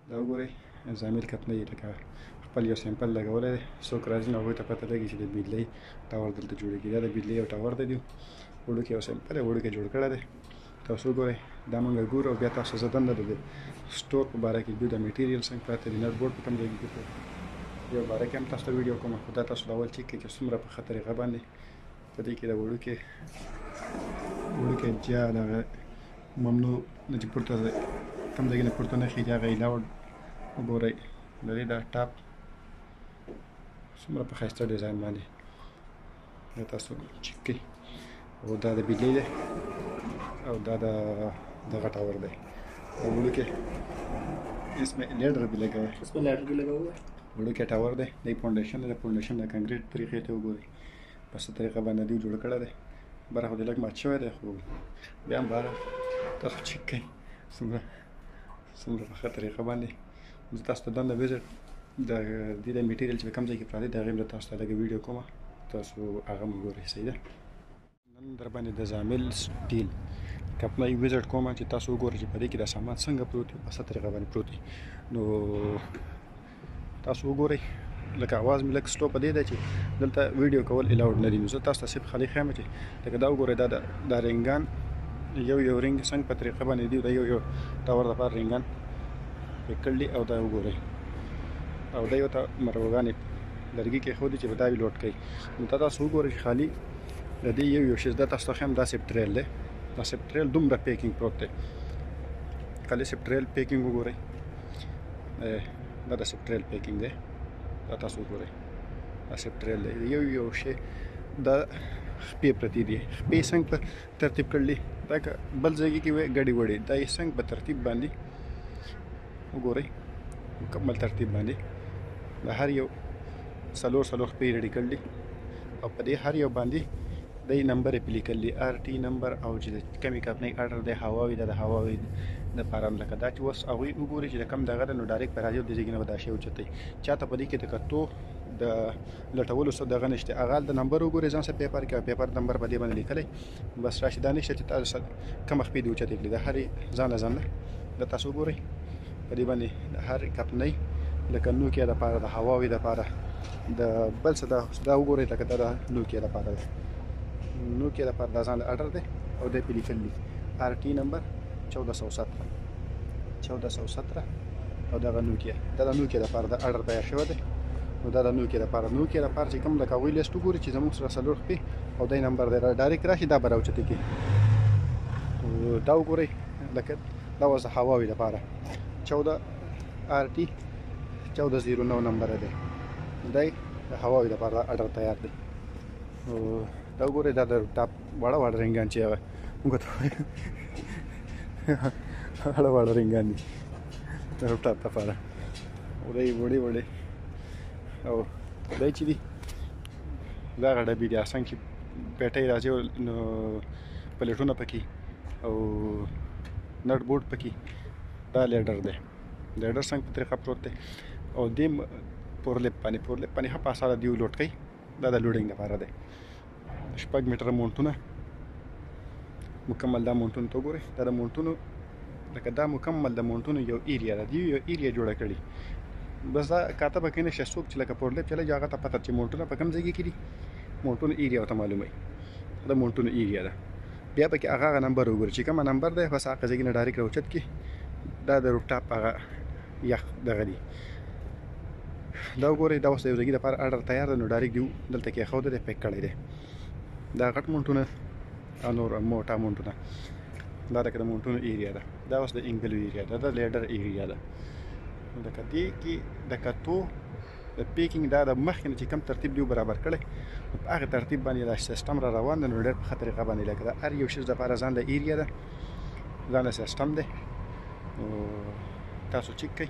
دا وګورئ زامیل کمپنۍ لکه خپل یو سیمپل لګولی دی. څوک راځي نو هغوی ته پته لګي چې د بجلۍ ټاور دلته جوړېږي. دا د بجلۍ یو ټاور دی. وړوکی یو سیمپل یې وړوکی جوړ کړی دی. تاسو وګورئ دا موږ ګورو او بیا تاسو زه دنده د سټور په باره کې دوی د میټریل څنګه پراته دي، نټ بورډ په کوم ځای کې پراته دی، یو باره کې هم تاسو ته ویډیو کوم. خو دا تاسو د اول چیک کړئ چې څومره په ښه طریقه باندې په دې کې د وړوکی جا دغه ممنوع نه چې پورته کوم ځای کې نه پورته نه خېږي هغه علاوه وګورئ د دې دا ټاپ څومره په ښایسته ډیزاین باندې دا تاسو چیک کړئ. او دا د بجلۍ دی او دا د دغه ټاور دی. او وړوکی اسمه لیډر بھی لگا ہوا ہے. وړوکی ټاور دی. دی فاونډیشن دی. د فاونډیشن د کانکریټ طریقې ته وګورئ په څه طریقه باندې دوی جوړ کړی دی. بره خو دې لږ مات شوی دی خو بیا هم باره تاسو چیک کړئ څومره په ښه طریقه باندې. زه تاسو ته دنده وزټ د دې د میټریل چې په کوم ځای کې پراته دي هغې هم تاسو ته لږ ویډیو کومه، تاسو هغه هم وګورئ. صحیح ده. نن در باندې د زامیل سټیل کمپنۍ وزټ کومه چې تاسو وګورئ چې په دې کې دا سامان څنګه پروت دی، په څه طریقه باندې پروت دی. نو تاسو وګورئ لکه اواز مې لږ سلو په دې دی چې دلته ویډیو کول الاوډ نه دي. نو زه تاسو ته صرف خالي ښیم چې لکه دا وګورئ دا رنګان یو رنګ څنګه په طریقه باندې دي. دا یو ټاور دپاره رنګان پېک کړي دي. او دا وګورئ او دا یو ته مرغوګانې لرګي کېښودي چې په دا وي لوډ کوي. نو تاسو وګورئ چې خالي د دې یو شی دا تاسو ته ښیم دا سپټریل دی. دا سپټریل دومره پیکینګ پروت دی. خالي سپټریل پیکینګ وګورئ. دا د سپټریل پیکینګ دی. دا تاسو وګورئ دا سپټریل دی. یو شی دا خپې پرتې دي. خپې څنګه په ترتیب کړلي دا که بل ځای کې وي ګډې وډې دا یې څنګه په ترتیب باندې وګورئ مکمل ترتیب باندې د هر یو څلور خپې ریډي کړلي او په دې هر یو باندې د نمبر یې پې لیکلي آر ټي نمبر او چې د کومې کمپنۍ اډر دی هواوي دا د هواوي دپاره لکه دا چې اوس هغوی وګوري چې د کوم دغه ده نو ډایرکټ په راځي او د ځای نه به دا شی اوچتوي. چاته په دې کې د کتو د لټولو څه دغه نشته. هغه د نمبر وګورئ ځان سره پیپر کې پیپر نمبر په دې باندې لیکلی بس راشي. دا نشته چې تاسو کومه خپې دې اوچتې کړي. د هرې ځان له ځان دا تاسو وګورئ په دې باندې د هر کمپنۍ لکه نوکیا دپاره د هواوي دپاره د بل څه دا وګورئ لکه دا د نوکیا دپاره دی. نوکیا دپاره دا ځان له اډر دی او دی پې لیکلي آر ټي نمبر 1417 او دغه نوکیا دا د نوکیا دپاره د اډر تیار شوی دی. نو دا د نوکیا دپاره چې کوم لکه هغوی لیست وګوري چې زموږ سره څلور خپې او دی نمبر دی ډایرکټ راشي دا به راوچتې کړي. دا وګورئ لکه دا اوس د هواوي دپاره 14 آر ټي 1409 نمبر دی. دی د هواوي دپاره اډر تیار دی. دا وګورئ دا د ټاپ واړه رنګان چې هغه موږ ته واړه رنګان دي د ټاپ دپاره. او دی وړې او دی چې دي دا هغه ډبې دي څنګه چې پیټۍ راځي نو پلیټونه پکې او نټ بورډ پکې دا لیډر دی. لیډر څنګه په طریقه پروت دی او دې پورلیپ باندې ښه په اسانه دیو لوډ کوي. دا د لوډینګ لپاره دی. 6 میټره مونټونه مکمل دا مونټونه ته وګورئ. دا د مونټونو لکه دا مکمل د مونټونو یو ایریا ده. یو ایریا جوړه کړي بس دا کاته به کې نشته څوک چې لکه پورلیپ چلېږي هغه ته پته چې مونټونه په کوم ځای کې دي. مونټونو ایریا ورته معلوموي. دا مونټونو ایریا ده. بیا پکې هغه نمبر وګورئ چې کومه نمبر دی بس هغه ځای کې نه ډایرکټ راوچت کړي. دا د روټاپ هغه یخ دغه دي. دا وګورئ دا اوس د یو ځای دپاره اډر تیار دی. نو ډایرکټ دی دلته کې ایښودی دی پیک کړی دی. دا غټ مونټونه او نور موټا مونټونه دا لکه د مونټونو ایریا ده. دا اوس د انګلو ایریا ده. دا لیډر ایریا ده. لکه دې کې د کتو د پیکینګ دا د مخکې نه چې کوم ترتیب دی برابر کړی په هغه ترتیب باندې دا سیسټم را روان دی. نو ډېر په ښه طریقه باندې لکه دا هر یو شي دپاره ځان له ایریا ده ځان له سیسټم دی. تاسو چیک کړئ.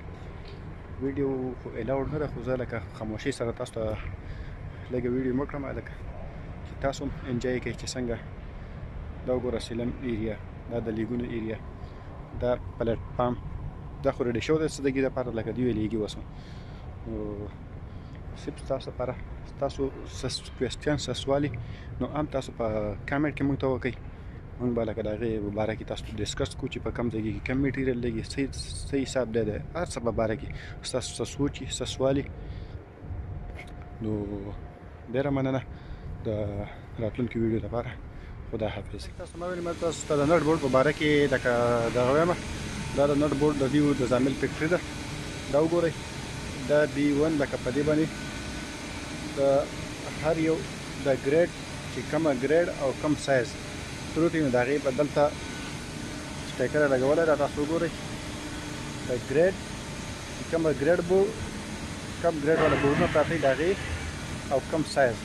ویډیو خو الاوډ نه ده خو زه لکه خاموشي سره تاسو ته لږه ویډیو مه کړم لکه چې تاسو هم انجوی کړئ چې څنګه. دا وګوره سیلم ایریا دا د لیګونو ایریا دا پلیټ فارم دا خو ریډي شوی دی څه دګي دپاره لکه دوی ویلېږي اوس صرف ستاسو لپاره ستاسو کوېسچن څه سوال نو هم تاسو په کامنټ کې موږ ته وکړئ موږ به لکه د هغې په باره کې تاسو ته ډسکس کوو چې په کوم ځای کې کم میټیریل لګي، صحیح حساب دی د هر څه په باره کې ستاسو څه سوچ وي، څه سوال وي. نو ډېره مننه د راتلونکي ویډیو لپاره. خدا حافظ. تاسو ما ویلي تاسو ته د نټ بورډ په باره کې لکه دغه وایم، دا د نټ بورډ د دیو د زامیل فیکټري ده. دا وګورئ، دا B1 لکه په دې باندې د هر یو د ګریډ چې کومه ګریډ او کم سایز پروت وي نو د هغې په دلته سټیکر لګولی ده. تاسو وګورئ د ګریډ چې کومه ګریډ کم ګریډ والا بورډونه پراته دي د هغې او کم سایز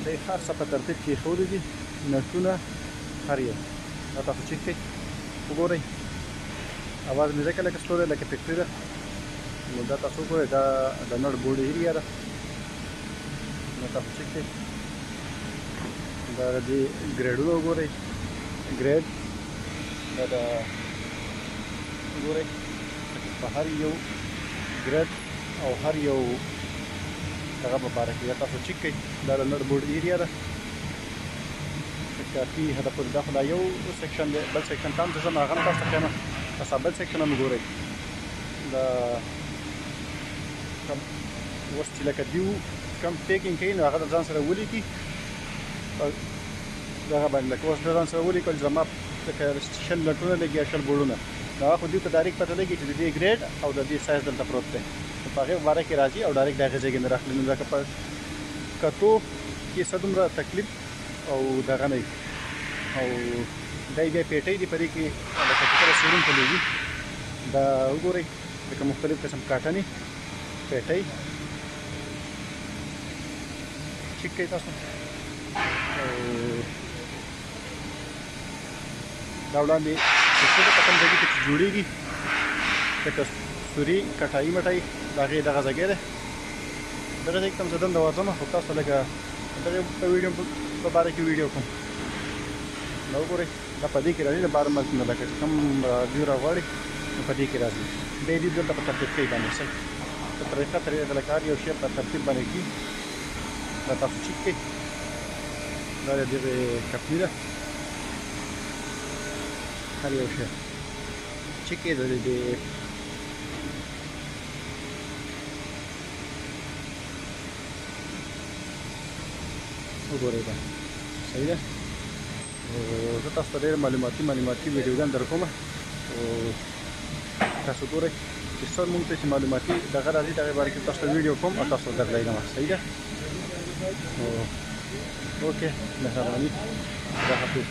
دا یې هر څه په ترتیب کې ایښودي دي، نټونه هر یو. دا تاسو چیک کړئ، وګورئ اواز مې ځکه لکه سلو دی لکه فیکټري ده. نو دا تاسو وګورئ، دا د نټ بورډ ایریا ده. نو تاسو چیک کړئ، دا د دې ګریډونه وګورئ، ګریډ دا د وګورئ په هر یو ګریډ او هر یو هغه په باره کې تاسو چیک کړئ. دا د نټ بورډ ایریا ده کافي حده پورې. دا خو دا یو سیکشن دی، بل سیکشن ته هم ته ځم هغه هم تاسو ته ښیم. تاسو بل سیکشن هم وګورئ. دا اوس چې لکه دیو کم پیکینګ کوي نو هغه د ځان سره ولیکي دغه باندې، لکه اوس د ځان سره ولیکل زما لکه 60 نټونه لګي 60 بورډونه، نو هغه خو دوی ته ډایرکټ پته لګي چې د دې ګریډ او د دې سایز دلته پروت دی. نو په هغې باره کې راځي او ډایرکټ د هغې ځای کې نه راخلي. نو لکه په کتو کې څه دومره تکلیف او دغه نه وي. او دا یې بیا پیټۍ دي په دې کې لکه چې کله سیروم ته لېږي. دا وګورئ لکه مختلف قسم کاټنې پیټۍ چیک کړئ تاسو. دا وړاندې پښتو ته په کوم ځای کې چې جوړېږي لکه سوري کټایي مټایي د هغې دغه ځای دی. دغه ځای کې هم زه دنده ورځم، خو تاسو لکه دغې په ویډیو په باره کې ویډیو کوم. دا وګورئ دا په دې کې راځي د بار ملکونه لکه چې کوم دیو راغواړي نو په دې کې راځي. بیا یې دلته په ترتیب کوي باندې صحیح په طریقه لکه هر یو شی په ترتیب باندې کړي. دا تاسو چیک کړئ. دا د دغې کمپني ده، هر یو شی چیک کړئ. د دې وګورئ دا صحیح ده. زه تاسو ته ډېر معلوماتي ویډیوګان در کوم. تاسو ګورئ چې څه مونږ ته چې معلوماتي دغه راځي د هغې باره کې تاسو ته ویډیو کوم او تاسو ته درلیږم. صحیح ده. اوکې، مهرباني. خدا حافظ.